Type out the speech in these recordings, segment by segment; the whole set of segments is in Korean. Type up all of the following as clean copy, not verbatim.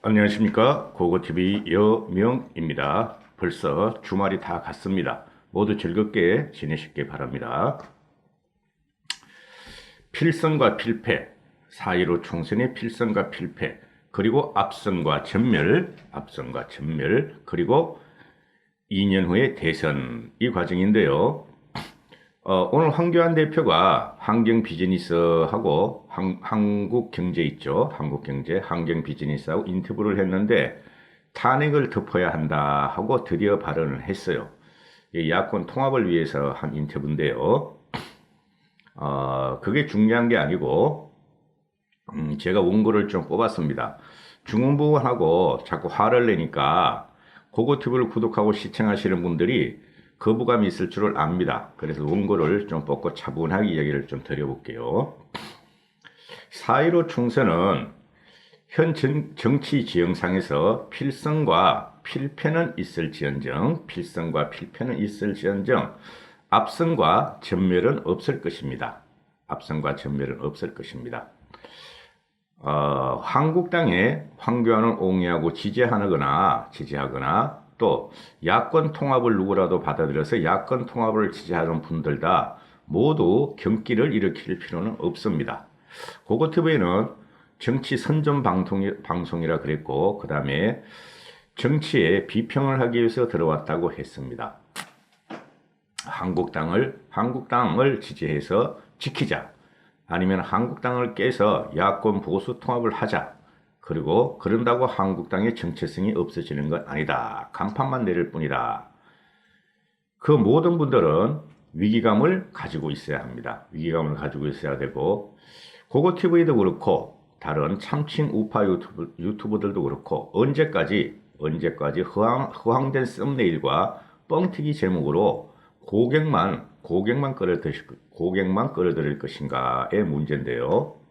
안녕하십니까. 고고TV 여명입니다. 벌써 주말이 다 갔습니다. 모두 즐겁게 지내시기 바랍니다. 필승과 필패, 4.15 총선의 필승과 필패, 그리고 압승과 전멸, 그리고 2년 후의 대선, 이 과정인데요. 오늘 황교안 대표가 환경 비즈니스하고 한국 경제 있죠. 한국 경제, 환경 비즈니스하고 인터뷰를 했는데 탄핵을 덮어야 한다 하고 드디어 발언을 했어요. 이 야권 통합을 위해서 한 인터뷰인데요. 그게 중요한 게 아니고, 제가 원고를 좀 뽑았습니다. 중원부원하고 자꾸 화를 내니까 고고TV를 구독하고 시청하시는 분들이 거부감이 있을 줄을 압니다. 그래서 원고를 좀 뽑고 차분하게 이야기를 좀 드려볼게요. 4.15 총선은 현 정치 지형상에서 필승과 필패는 있을지언정, 압승과 전멸은 없을 것입니다. 한국당에 황교안을 옹호하고 지지하거나 또 야권 통합을 누구라도 받아들여서 야권 통합을 지지하는 분들 다 모두 경기를 일으킬 필요는 없습니다. 고고TV는 정치 선전 방송이라 그랬고, 그 다음에 정치에 비평을 하기 위해서 들어왔다고 했습니다. 한국당을 지지해서 지키자, 아니면 한국당을 깨서 야권 보수 통합을 하자, 그리고 그런다고 한국당의 정체성이 없어지는 건 아니다. 간판만 내릴 뿐이다. 그 모든 분들은 위기감을 가지고 있어야 합니다. 위기감을 가지고 있어야 되고, 고고TV도 그렇고 다른 참칭 우파 유튜버들도 그렇고 언제까지 허황된 썸네일과 뻥튀기 제목으로 고객만 끌어들일 것인가의 문제인데요.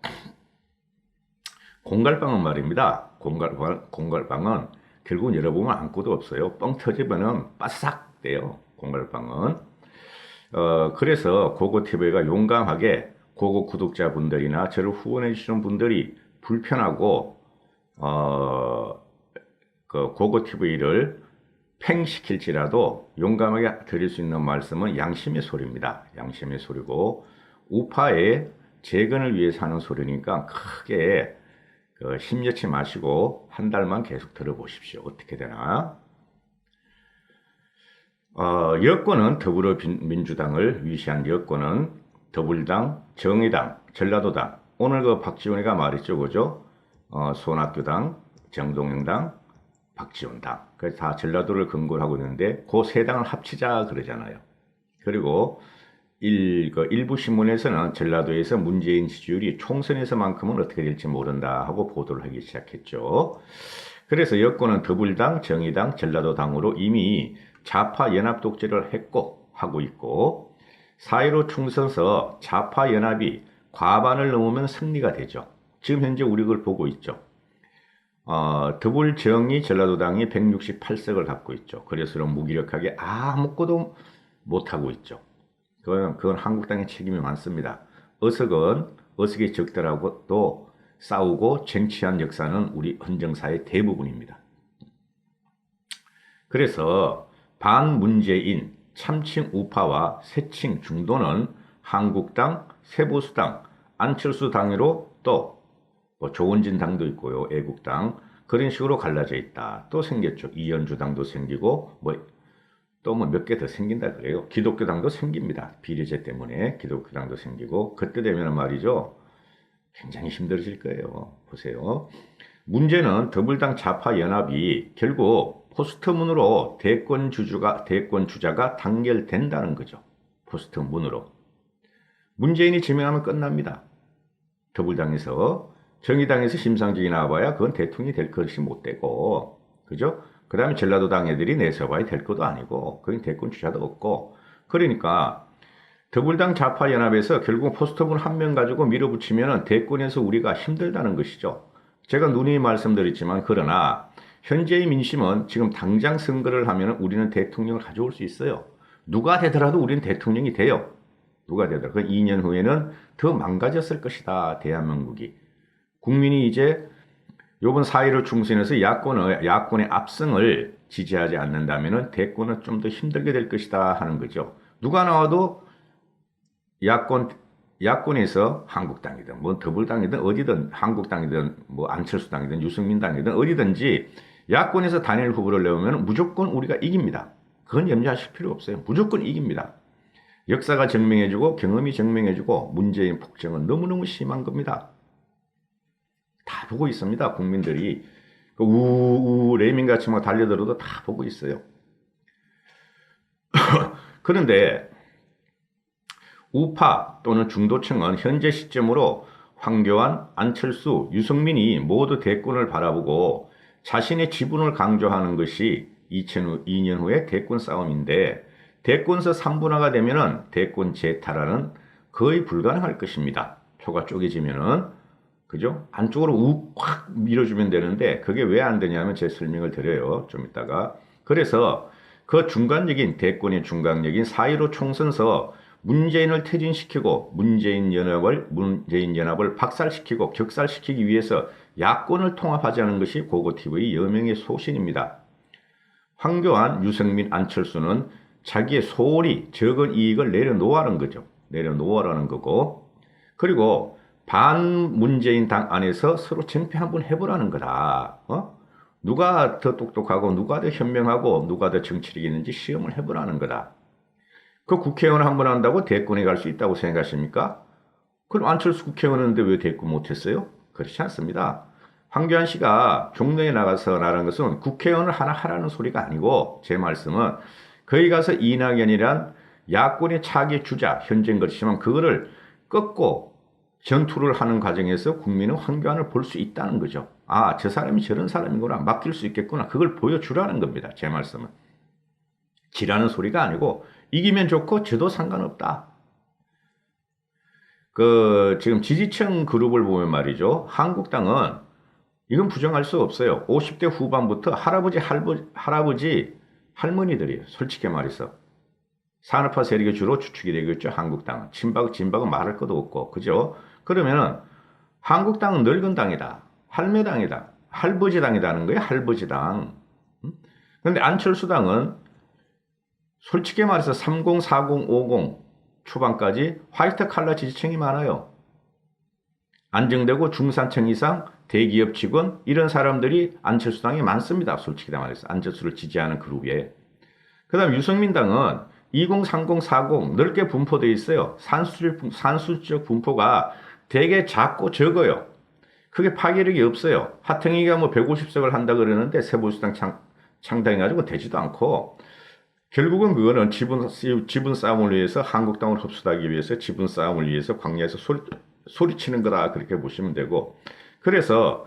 공갈빵은 말입니다. 공갈빵은 결국 열어보면 아무것도 없어요. 뻥 터지면은 바싹 돼요. 공갈빵은. 그래서 고고TV가 용감하게 고고 구독자분들이나 저를 후원해 주시는 분들이 불편하고 그 고고TV를 팽시킬지라도 용감하게 드릴 수 있는 말씀은 양심의 소리입니다. 양심의 소리고, 우파의 재건을 위해서 하는 소리니까 크게 심려치 마시고 한 달만 계속 들어보십시오. 어떻게 되나? 여권은 더불어민주당을 위시한 여권은 더불당, 정의당, 전라도당, 오늘 그 박지원이가 말했죠, 그죠? 손학규당, 정동영당, 박지원당. 그래서 다 전라도를 근거로 하고 있는데, 그 세 당을 합치자 그러잖아요. 그리고 일부 신문에서는 전라도에서 문재인 지지율이 총선에서만큼은 어떻게 될지 모른다 하고 보도를 하기 시작했죠. 그래서 여권은 더불당, 정의당, 전라도당으로 이미 좌파 연합 독재를 하고 있고, 4.15 총선에서 좌파 연합이 과반을 넘으면 승리가 되죠. 지금 현재 우리 그걸 보고 있죠. 더불정의 전라도당이 168석을 갖고 있죠. 그래서 무기력하게 아무것도 못하고 있죠. 그건 한국당의 책임이 많습니다. 어석이 적더라고 또 싸우고 쟁취한 역사는 우리 헌정사의 대부분입니다. 그래서 반문재인 참칭 우파와 새칭 중도는 한국당, 새보수당, 안철수 당으로 또 조원진 당도 있고요, 애국당, 그런 식으로 갈라져 있다. 또 생겼죠. 이현주 당도 생기고 또 몇 개 더 생긴다 그래요. 기독교당도 생깁니다. 비례제 때문에 기독교당도 생기고, 그때 되면 말이죠, 굉장히 힘들어질 거예요. 보세요. 문제는 더불당 좌파 연합이 결국 포스트문으로 대권 주자가 단결된다는 거죠. 포스트문으로. 문재인이 지명하면 끝납니다. 더불당에서. 정의당에서 심상정이 나와봐야 그건 대통령이 될 것이 못 되고, 그죠? 그 다음에 전라도당 애들이 내서봐야 될 것도 아니고, 그건 대권 주자도 없고, 그러니까 더불당 좌파 연합에서 결국 포스트문 한 명 가지고 밀어붙이면 대권에서 우리가 힘들다는 것이죠. 제가 누누이 말씀드렸지만, 그러나 현재의 민심은 지금 당장 선거를 하면 우리는 대통령을 가져올 수 있어요. 누가 되더라도 우리는 대통령이 돼요. 누가 되더라도. 그 2년 후에는 더 망가졌을 것이다, 대한민국이. 국민이 이제 요번 4.15 총선에서 야권의 압승을 지지하지 않는다면 대권은 좀 더 힘들게 될 것이다 하는 거죠. 누가 나와도 야권에서 한국당이든 뭐 더불당이든 어디든 한국당이든 뭐 안철수당이든 유승민당이든 어디든지 야권에서 단일 후보를 내오면 무조건 우리가 이깁니다. 그건 염려하실 필요 없어요. 무조건 이깁니다. 역사가 증명해주고 경험이 증명해주고 문재인 폭정은 너무너무 심한 겁니다. 다 보고 있습니다. 국민들이 우우 레밍같이 막 달려들어도 다 보고 있어요. 그런데 우파 또는 중도층은 현재 시점으로 황교안, 안철수, 유승민이 모두 대권을 바라보고 자신의 지분을 강조하는 것이 2002년 후의 대권 싸움인데 대권서 3분화가 되면은 대권 재탈환은 거의 불가능할 것입니다. 표가 쪼개지면은 그죠? 안쪽으로 확 밀어주면 되는데 그게 왜 안 되냐면 제 설명을 드려요. 좀 이따가. 그래서 그 중간적인 대권의 중간적인 4.15 총선서 문재인을 퇴진시키고 문재인 연합을 박살시키고 격살시키기 위해서 야권을 통합하자는 것이 고고TV의 여명의 소신입니다. 황교안, 유승민, 안철수는 자기의 소홀히 적은 이익을 내려놓으라는 거죠. 내려놓으라는 거고 그리고 반문재인 당 안에서 서로 쟁패 한번 해보라는 거다. 누가 더 똑똑하고 누가 더 현명하고 누가 더 정치력이 있는지 시험을 해보라는 거다. 그 국회의원 한번 한다고 대권에 갈 수 있다고 생각하십니까? 그럼 안철수 국회의원 했는데 왜 대권 못했어요? 그렇지 않습니다. 황교안 씨가 종로에 나가서 나간 것은 국회의원을 하나 하라는 소리가 아니고 제 말씀은 거기 가서 이낙연이란 야권의 차기 주자 현재인 것이지만 그거를 꺾고 전투를 하는 과정에서 국민은 황교안을 볼 수 있다는 거죠. 아, 저 사람이 저런 사람이구나. 맡길 수 있겠구나. 그걸 보여주라는 겁니다. 제 말씀은. 지라는 소리가 아니고 이기면 좋고 져도 상관없다. 지금 지지층 그룹을 보면 말이죠. 한국당은 이건 부정할 수 없어요. 50대 후반부터 할아버지, 할머니들이에요. 솔직히 말해서. 산업화 세력이 주로 주축이 되겠죠. 한국당은. 진박은 말할 것도 없고. 그죠? 그러면은 한국당은 늙은 당이다. 할매당이다. 할버지당이라는 거예요. 할버지당. 그런데 안철수당은 솔직히 말해서 30, 40, 50 초반까지 화이트 칼라 지지층이 많아요. 안정되고 중산층 이상 대기업 직원 이런 사람들이 안철수당에 많습니다. 솔직히 말해서 안철수를 지지하는 그룹에. 그 다음 유승민당은 20, 30, 40 넓게 분포되어 있어요. 산수적 분포가 되게 작고 적어요. 그게 파괴력이 없어요. 하태경이가 뭐 150석을 한다 그러는데 새보수당 창당해가지고 되지도 않고 결국은 그거는 지분 싸움을 위해서 한국당을 흡수하기 위해서 지분 싸움을 위해서 광야에서 소리치는 거다 그렇게 보시면 되고 그래서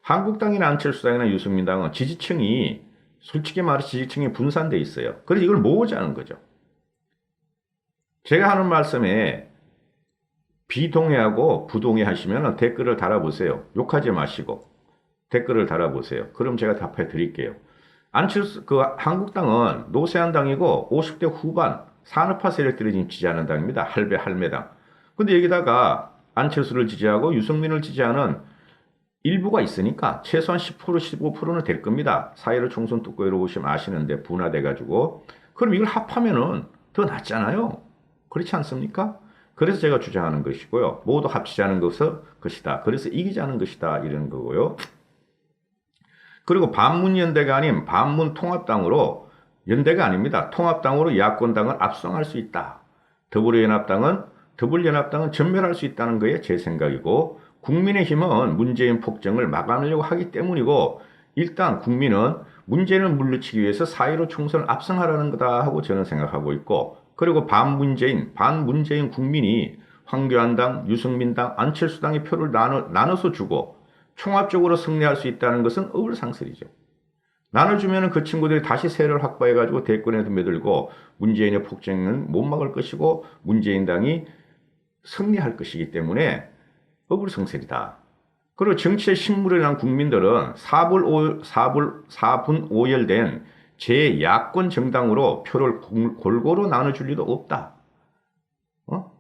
한국당이나 안철수당이나 유승민당은 지지층이 솔직히 말해서 지지층이 분산돼 있어요. 그래서 이걸 모으자는 거죠. 제가 하는 말씀에 비동의하고 부동의하시면 댓글을 달아보세요. 욕하지 마시고 댓글을 달아보세요. 그럼 제가 답해 드릴게요. 한국당은 노세한당이고 50대 후반 산업화 세력들이 지금 지지하는 당입니다. 할매당. 근데 여기다가 안철수를 지지하고 유승민을 지지하는 일부가 있으니까 최소한 10% 15%는 될 겁니다. 4.15 총선 뚜껑으로 보시면 아시는데 분화돼가지고 그럼 이걸 합하면은 더 낫잖아요. 그렇지 않습니까? 그래서 제가 주장하는 것이고요. 모두 합치자는 것이다. 그래서 이기자는 것이다. 이런 거고요. 그리고 반문연대가 아닌 반문통합당으로 연대가 아닙니다. 통합당으로 야권당을 압승할 수 있다. 더불어연합당은 전멸할 수 있다는 거에 제 생각이고 국민의힘은 문재인 폭정을 막아내려고 하기 때문이고 일단 국민은 문재인을 물리치기 위해서 4.15 총선을 압승하라는 거다 하고 저는 생각하고 있고 그리고 반문재인 국민이 황교안당, 유승민당, 안철수당의 표를 나눠서 주고 총합적으로 승리할 수 있다는 것은 어불상설이죠. 나눠주면 그 친구들이 다시 세를 확보해가지고 대권에 드며들고 문재인의 폭정은 못 막을 것이고 문재인당이 승리할 것이기 때문에 어불성설이다. 그리고 정치에 신물이 난 국민들은 4분 5열된 제야권 정당으로 표를 골고루 나눠줄 리도 없다.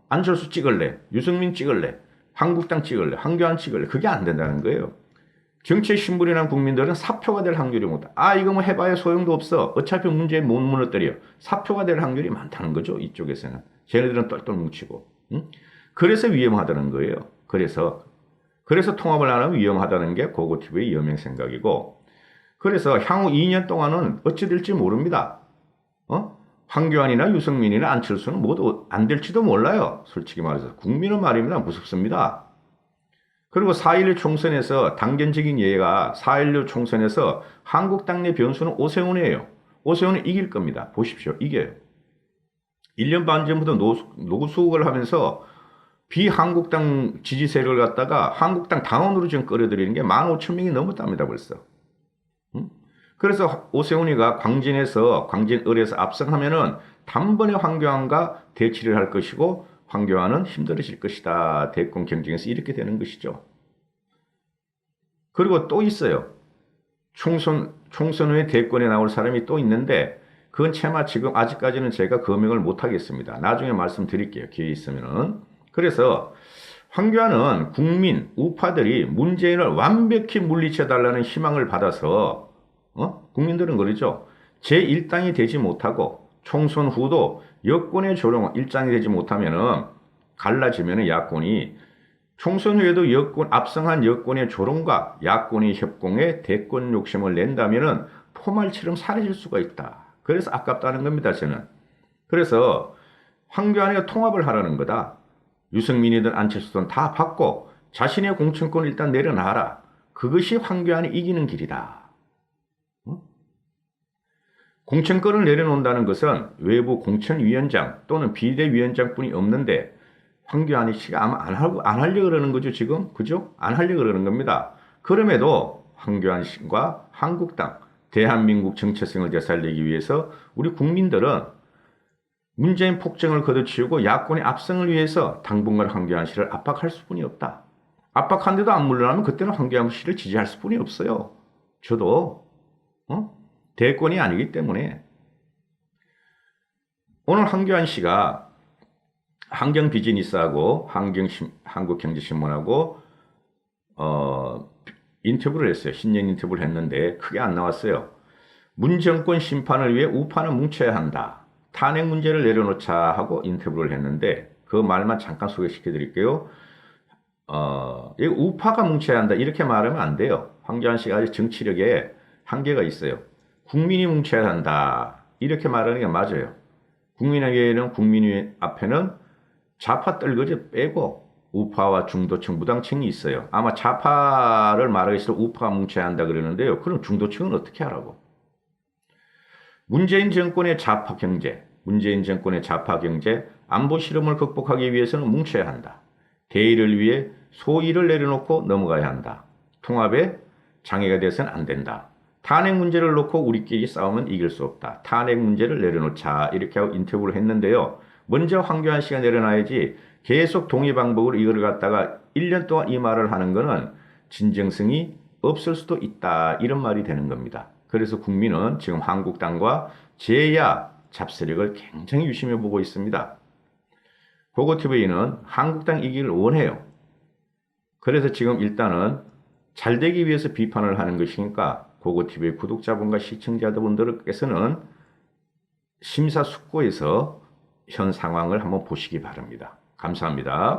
안철수 찍을래, 유승민 찍을래, 한국당 찍을래, 황교안 찍을래. 그게 안 된다는 거예요. 정치에 신분이란 국민들은 사표가 될 확률이 많다. 아, 이거 뭐 해봐야 소용도 없어. 어차피 문제 못 무너뜨려. 사표가 될 확률이 많다는 거죠. 이쪽에서는. 쟤네들은 똘똘 뭉치고. 응? 그래서 위험하다는 거예요. 그래서 통합을 안 하면 위험하다는 게 고고TV의 여명 생각이고, 그래서 향후 2년 동안은 어찌 될지 모릅니다. 황교안이나 유승민이나 안철수는 모두 안 될지도 몰라요. 솔직히 말해서. 국민은 말입니다. 무섭습니다. 그리고 4.16 총선에서 당견적인 예가 4.16 총선에서 한국당 내 변수는 오세훈이에요. 오세훈은 이길 겁니다. 보십시오. 이겨요. 1년 반 전부터 노수국을 하면서 비한국당 지지 세력을 갖다가 한국당 당원으로 지금 끌어들이는 게 15,000명이 넘었답니다. 벌써. 그래서 오세훈이가 광진을에서 압승하면은 단번에 황교안과 대치를 할 것이고 황교안은 힘들어질 것이다. 대권 경쟁에서 이렇게 되는 것이죠. 그리고 또 있어요. 총선 후에 대권에 나올 사람이 또 있는데 그건 차마 지금 아직까지는 제가 거명을 못 하겠습니다. 나중에 말씀드릴게요. 기회 있으면은. 그래서 황교안은 국민, 우파들이 문재인을 완벽히 물리쳐달라는 희망을 받아서 국민들은 그러죠. 제1당이 되지 못하고 총선 후도 여권의 조롱 일장이 되지 못하면은 갈라지면은 야권이 총선 후에도 압승한 여권의 조롱과 야권의 협공에 대권 욕심을 낸다면은 포말처럼 사라질 수가 있다. 그래서 아깝다는 겁니다, 저는. 그래서 황교안이가 통합을 하라는 거다. 유승민이든 안철수든 다 받고 자신의 공천권을 일단 내려놔라. 그것이 황교안이 이기는 길이다. 공천권을 내려놓는다는 것은 외부 공천위원장 또는 비대위원장뿐이 없는데 황교안 씨가 아마 안 하려고 그러는 거죠, 지금? 그죠? 안 하려고 그러는 겁니다. 그럼에도 황교안 씨와 한국당, 대한민국 정체성을 되살리기 위해서 우리 국민들은 문재인 폭정을 걷어치우고 야권의 압승을 위해서 당분간 황교안 씨를 압박할 수뿐이 없다. 압박한데도 안 물러나면 그때는 황교안 씨를 지지할 수뿐이 없어요. 저도 대권이 아니기 때문에 오늘 황교안 씨가 환경비즈니스하고 한국경제신문하고 인터뷰를 했어요. 신년 인터뷰를 했는데 크게 안 나왔어요. 문정권 심판을 위해 우파는 뭉쳐야 한다. 탄핵 문제를 내려놓자 하고 인터뷰를 했는데 그 말만 잠깐 소개시켜 드릴게요. 우파가 뭉쳐야 한다 이렇게 말하면 안 돼요. 황교안 씨가 아직 정치력에 한계가 있어요. 국민이 뭉쳐야 한다 이렇게 말하는 게 맞아요. 국민에게는 국민 앞에는 좌파 떨거지 빼고 우파와 중도층 무당층이 있어요. 아마 좌파를 말하기 싫어 우파가 뭉쳐야 한다 그러는데요. 그럼 중도층은 어떻게 하라고? 문재인 정권의 좌파 경제, 안보 실험을 극복하기 위해서는 뭉쳐야 한다. 대의를 위해 소의를 내려놓고 넘어가야 한다. 통합에 장애가 돼서는 안 된다. 탄핵 문제를 놓고 우리끼리 싸우면 이길 수 없다. 탄핵 문제를 내려놓자 이렇게 하고 인터뷰를 했는데요. 먼저 황교안 씨가 내려놔야지 계속 동의 방법으로 이걸 갖다가 1년 동안 이 말을 하는 거는 진정성이 없을 수도 있다. 이런 말이 되는 겁니다. 그래서 국민은 지금 한국당과 제야 잡세력을 굉장히 유심히 보고 있습니다. 고고TV는 한국당 이기를 원해요. 그래서 지금 일단은 잘 되기 위해서 비판을 하는 것이니까 고고TV 구독자분과 시청자분들께서는 심사숙고해서 현 상황을 한번 보시기 바랍니다. 감사합니다.